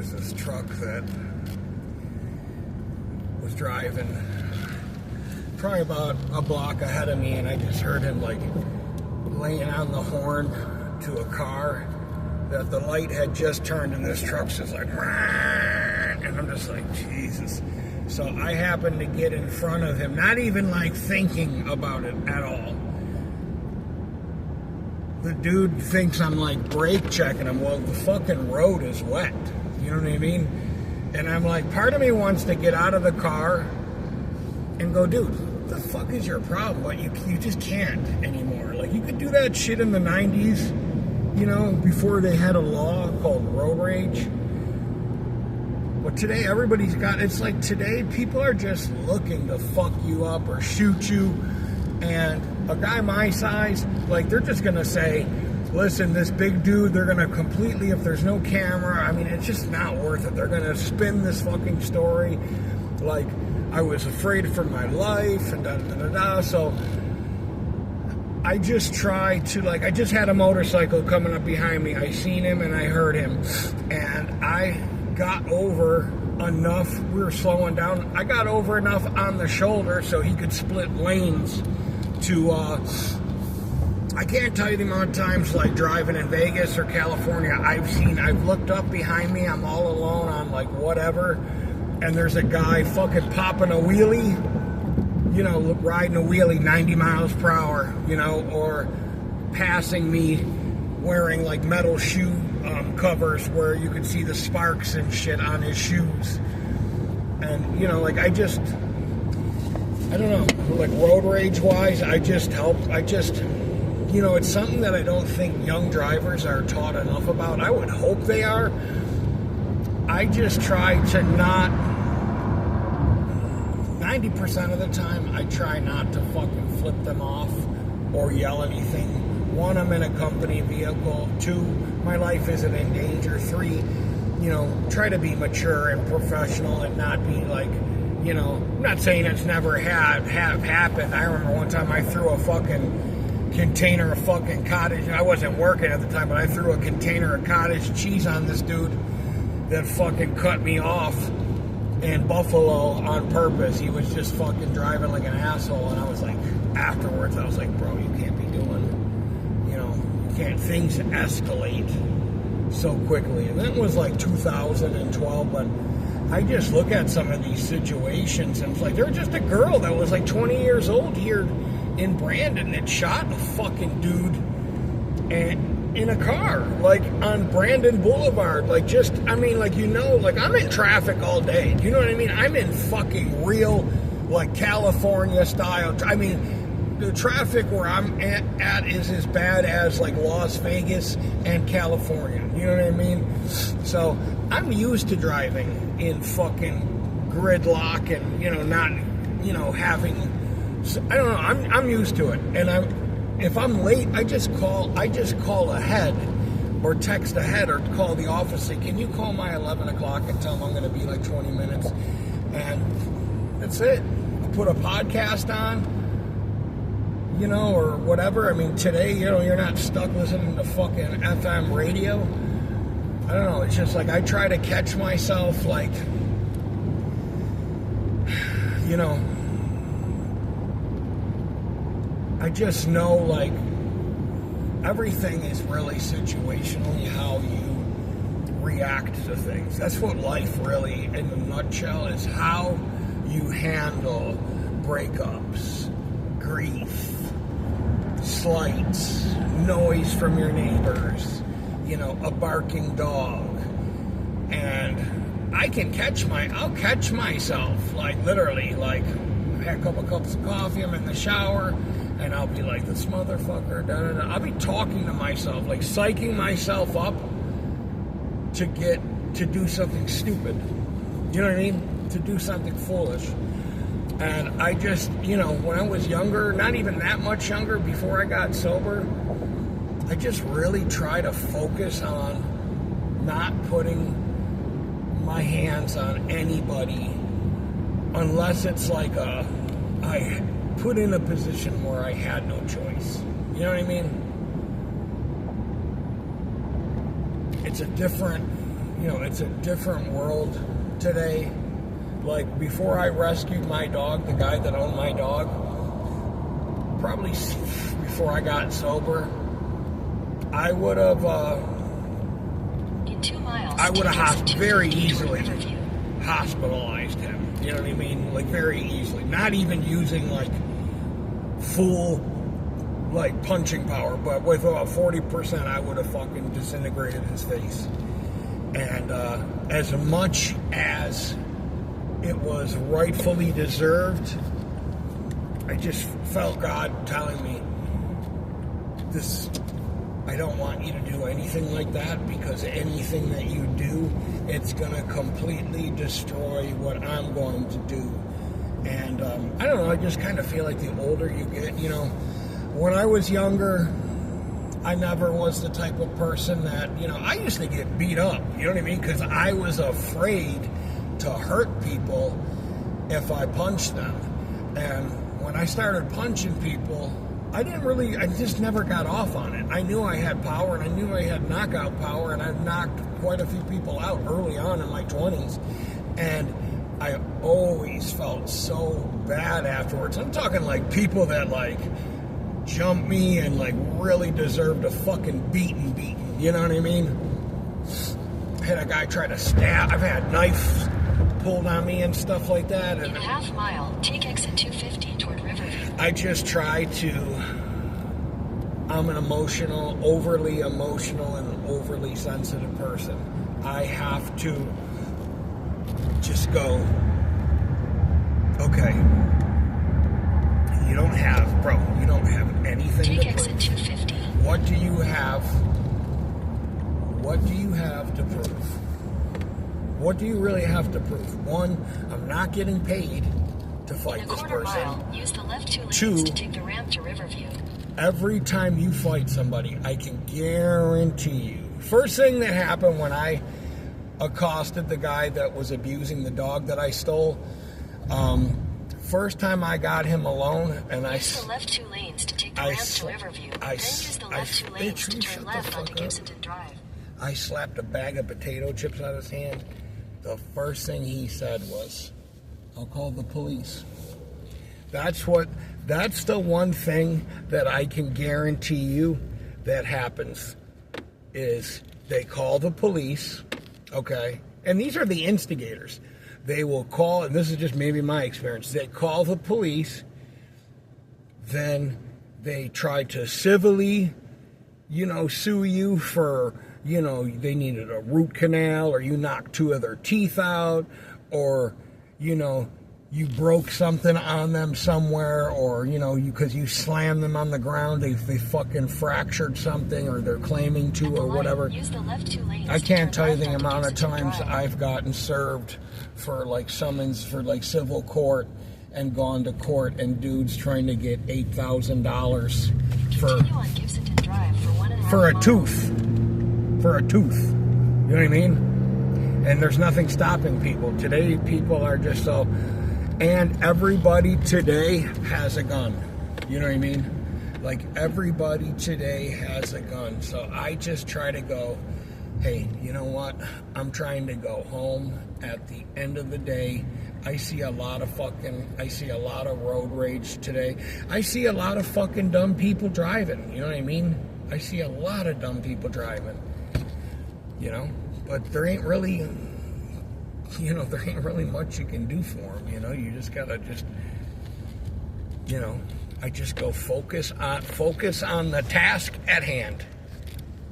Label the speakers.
Speaker 1: was this truck that was driving probably about a block ahead of me, and I just heard him like laying on the horn to a car that the light had just turned, and this truck's just like, and I'm just like, Jesus. So I happened to get in front of him, not even like thinking about it at all. The dude thinks I'm like brake checking him. Well, the fucking road is wet. You know what I mean? And I'm like, part of me wants to get out of the car and go, dude, what the fuck is your problem? But you just can't anymore. Like, you could do that shit in the 90s, you know, before they had a law called road rage. But today, everybody's got, it's like today, people are just looking to fuck you up or shoot you. And a guy my size, like, they're just going to say, listen, this big dude, they're going to completely, if there's no camera, I mean, it's just not worth it. They're going to spin this fucking story like I was afraid for my life and da-da-da-da-da. So I just try to, like, I just had a motorcycle coming up behind me. I seen him and I heard him. And I got over enough, we were slowing down, I got over enough on the shoulder so he could split lanes to, I can't tell you the amount of times, like, driving in Vegas or California, I've looked up behind me, I'm all alone on, like, whatever, and there's a guy fucking popping a wheelie, you know, riding a wheelie 90 miles per hour, you know, or passing me wearing, like, metal shoe covers where you could see the sparks and shit on his shoes. And, you know, like, I don't know, like, road rage wise, you know, it's something that I don't think young drivers are taught enough about. I would hope they are. I just try to not, 90% of the time, I try not to fucking flip them off or yell anything. One, I'm in a company vehicle. Two, my life isn't in danger. Three, you know, try to be mature and professional and not be like, you know, I'm not saying it's never have happened. I remember one time I threw a fucking container of fucking cottage. I wasn't working at the time, but I threw a container of cottage cheese on this dude that fucking cut me off in Buffalo on purpose. He was just fucking driving like an asshole, and I was like, afterwards, I was like, bro, you can't be doing, you know, you can't, things escalate so quickly. And that was like 2012, but I just look at some of these situations and it's like, there was just a girl that was like 20 years old here in Brandon that shot a fucking dude and in a car, like on Brandon Boulevard. Like, just, I mean, like, you know, like, I'm in traffic all day. You know what I mean? I'm in fucking real, like, California style. I mean, the traffic where I'm at is as bad as, like, Las Vegas and California. You know what I mean? So I'm used to driving in fucking gridlock and, you know, not, you know, having, I don't know, I'm used to it. And if I'm late, I just call ahead or text ahead or call the office, say, can you call my 11 o'clock and tell them I'm going to be like 20 minutes? And that's it. I put a podcast on, you know, or whatever. I mean, today, you know, you're not stuck listening to fucking FM radio. I don't know, it's just like I try to catch myself, like, you know, I just know, like, everything is really situationally how you react to things. That's what life really, in a nutshell, is how you handle breakups, grief, slights, noise from your neighbors, you know, a barking dog. And I'll catch myself, like, literally, like, I had a couple cups of coffee, I'm in the shower, and I'll be like, this motherfucker, da-da-da. I'll be talking to myself, like, psyching myself up to do something stupid. You know what I mean? To do something foolish. And I just, you know, when I was younger, not even that much younger, before I got sober, I just really try to focus on not putting my hands on anybody unless it's like I put in a position where I had no choice. You know what I mean? It's a different, it's a different world today. Like, before I rescued my dog, the guy that owned my dog, probably before I got sober, I would have very easily hospitalized him. You know what I mean? Like, very easily. Not even using, like, full, like, punching power, but with about 40%, I would have fucking disintegrated his face. And as much as it was rightfully deserved, I just felt God telling me, I don't want you to do anything like that, because anything that you do, it's going to completely destroy what I'm going to do. And I don't know, I just kind of feel like the older you get, when I was younger, I never was the type of person that, I used to get beat up, you know what I mean? Because I was afraid to hurt people if I punched them. And when I started punching people, I just never got off on it. I knew I had power, and I knew I had knockout power, and I've knocked quite a few people out early on in my 20s. And I always felt so bad afterwards. I'm talking like people that like jumped me and like really deserved a fucking beating. You know what I mean? I had a guy try to stab. I've had knives pulled on me and stuff like that. And
Speaker 2: in a half mile, take exit 250 toward Riverview.
Speaker 1: I just try to. I'm an overly emotional and overly sensitive person. I have to just go, okay, you don't have anything
Speaker 2: take
Speaker 1: to
Speaker 2: exit
Speaker 1: prove.
Speaker 2: 250.
Speaker 1: What do you have to prove? What do you really have to prove? One, I'm not getting paid to fight this person.
Speaker 2: Mile, use the left two lanes
Speaker 1: Two,
Speaker 2: to take the ramp to Riverview.
Speaker 1: Every time you fight somebody, I can guarantee you, first thing that happened when I accosted the guy that was abusing the dog that I stole, first time I got him alone, and
Speaker 2: use the left two lanes to take the ramp to Riverview. Then use the left two lanes to turn left onto Gibsonton Drive.
Speaker 1: I slapped a bag of potato chips out of his hand. The first thing he said was, "I'll call the police." That's the one thing that I can guarantee you that happens, is they call the police, okay? And these are the instigators. They will call, and this is just maybe my experience, they call the police, then they try to civilly, sue you for, they needed a root canal, or you knocked 2 of their teeth out, or, you broke something on them somewhere, or, because you slammed them on the ground, they fucking fractured something, or they're claiming to, or whatever.
Speaker 2: Use the left two lanes.
Speaker 1: I can't tell you the amount of times I've gotten served for, like, summons for, like, civil court, and gone to court, and dudes trying to get $8,000 for a tooth. For a tooth. You know what I mean? And there's nothing stopping people. Today, people are just so... And everybody today has a gun. You know what I mean? Like, everybody today has a gun. So I just try to go, hey, you know what? I'm trying to go home. At the end of the day, I see a lot of road rage today. I see a lot of fucking dumb people driving. You know what I mean? I see a lot of dumb people driving. But there ain't really much you can do for them. You just gotta I just go focus on the task at hand.